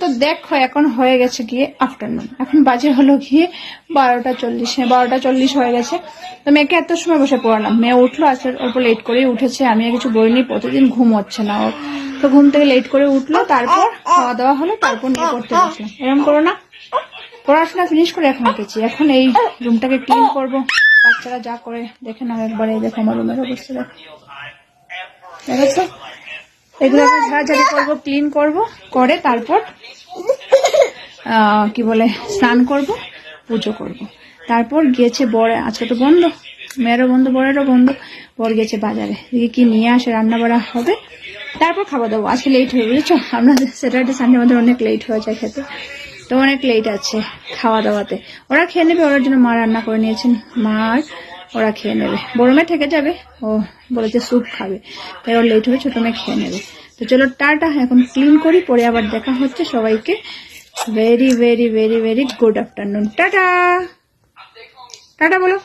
তো দেখো এখন হয়ে গেছে গিয়ে আফটারনুন, এখন বাজে হলো গিয়ে 12টা 40। 12টা 40 হয়ে গেছে। তো মেয়েকে এত সময় বসে পড়ালাম, মেয়ে উঠলো, আজকে অল্প লেট করেই উঠেছে, আমি আর কিছু বলিনি, প্রতিদিন ঘুম হচ্ছে না ওর। তো ঘুম থেকে লেট করে উঠলো, তারপর খাওয়া দাওয়া হলো, তারপর নিয়ে পড়তে বসলাম। এরকম করো না, পড়াশোনা ফিনিশ করে এখন উঠেছি। এখন এই রুমটাকে ক্লিন করব, বাচ্চারা যা করে দেখে নাও একবার। এই দেখো আমার রুমের অবস্থা, দেখো, এগুলোকে ঝাড়াঝাড়ি করবো, ক্লিন করব, করে তারপর কি বলে স্নান করব, পুজো করব। তারপর গিয়েছে বর, আজকে তো বন্ধ, মেয়েরও বন্ধ, বরেরও বন্ধ। বর গেছে বাজারে, দিকে কি নিয়ে আসে, রান্না বাড়া হবে, তারপর খাওয়া দাওয়া। আজকে লেট হয়ে বুঝেছো, আমরা স্যাটারডে সানডে আমাদের অনেক লেট হয়ে যায় খেতে, তো অনেক লেট আছে খাওয়া দাওয়াতে। ওরা খেয়ে নেবে, ওর জন্য মা রান্না করে নিয়েছেন, মা আর ওরা খেয়ে নেবে। বড় মেয়ে থেকে যাবে, ও বলেছে স্যুপ খাবে, তাই ওর লেট হবে, ছোট মেয়ে খেয়ে নেবে। তো চলো টাটা, এখন ক্লিন করি, পরে আবার দেখা হচ্ছে। সবাইকে very very very very good afternoon, tata. Tata বলো।